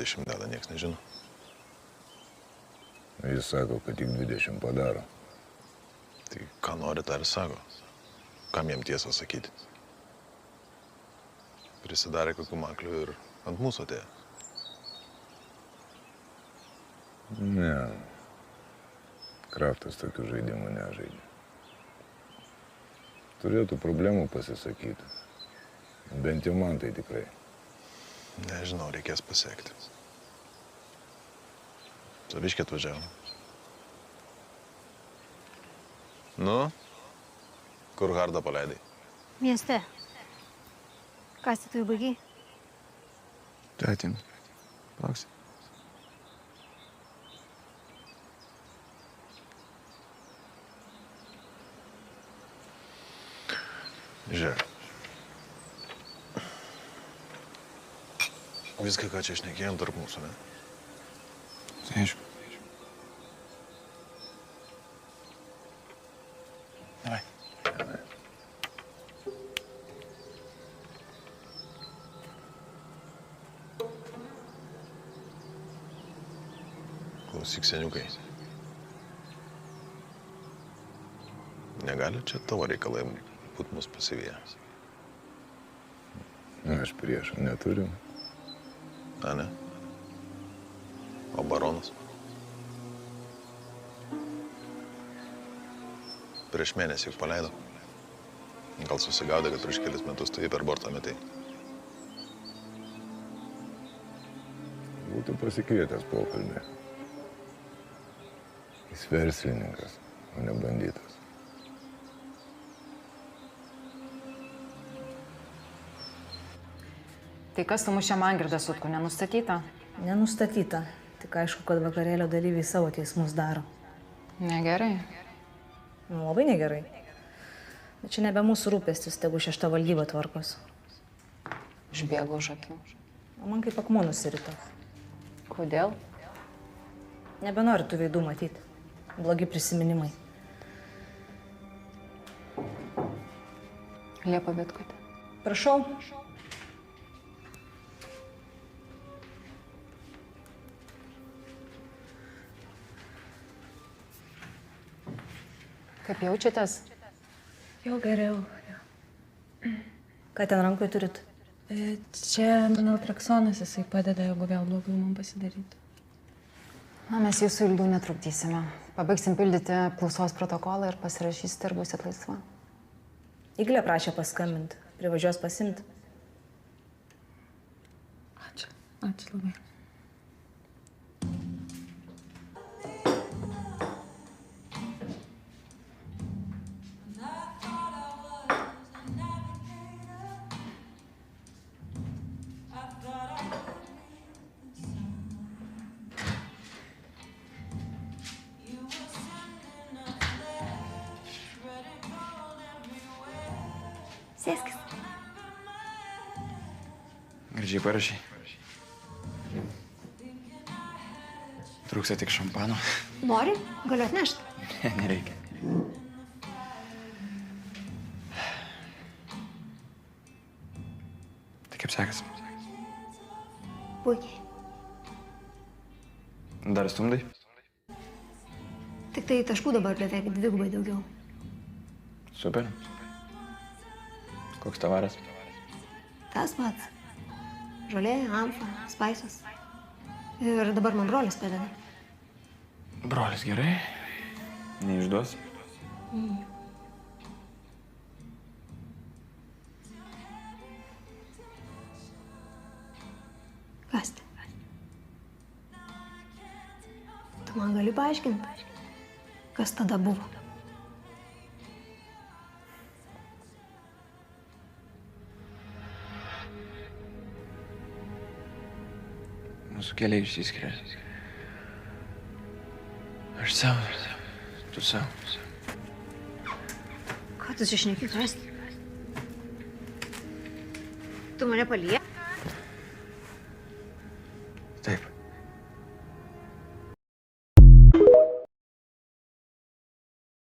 20 deda, nieks nežino. Jis sako, kad tik 20 padaro. Tai ką nori, tą ir sako. Kam jam tiesą sakyti? Prisidarė kokių maklių ir ant mūsų atėjo. Ne. Kraftas tokių žaidimų nežaidė. Turėtų problemų pasisakyti. Bent jau man tai tikrai. Nežinau, reikės pasiekti. Saviškė atvažiavo. Nu, kur Hardą paleidai? Mieste. Kas tu jau baigiai? Ateinu. Lauksi. Žiūrėk. Viską, ką čia šnekėjom tarp mūsų, ne? Tai aišku. Davai. Klausyk, seniukai. Negali čia tavo reikalai būt mus pasivyję. Aš priešų neturiu. A, ne? O baronas? Prieš mėnesį juk paleido. Gal susigaudė, kad prieš kelis metus tu jį per bortą metai. Būtų pasikvietęs pokalbį. Jis verslininkas, o ne bandytas. Tai kas sumušė Mangirdą Sutkų, nenustatyta? Nenustatyta. Tik aišku, kad vakarėlio dalyviai savo teismus daro. Negerai. Labai negerai. Bet čia nebe mūsų rūpestis, tegu 6 valdyba tvarkos. Išbėgo už akių. O man kaip akmuo nusirito. Kodėl? Nebenori tų veidų matyti. Blogi prisiminimai. Liepa Vitkutė. Prašau. Kaip jaučiatės? Jau geriau. Ką ten rankoje turit? Čia naltraksonas, jisai padeda, jeigu vėl blogiau man pasidaryti. Na, mes jūsų ilgiau netrukdysime. Pabaigsim pildyti apklausos protokolą ir pasirašysite ir būsit laisva. Iglė prašė paskambinti. Privažiuos pasimti. Ačiū. Ačiū labai. Sėskis. Gražiai parašai. Trūksta tik šampano. Nori? Galiu atnešti. Ne, nereikia. Tai kaip sekasi? Puikiai. Dar stumdai? Tik tai taškų dabar beveik 2 daugiau. Super. Koks tavaras? Tas pats. Žolė, amfa, spaisas. Ir dabar man brolis padeda. Brolis gerai. Neišduos. Kas tai? Tu man gali paaiškinti, kas tada buvo? Mūsų keliai išsiskiria. Aš savo, tu savo. Ką tu šneki, kas? Tu mane palie?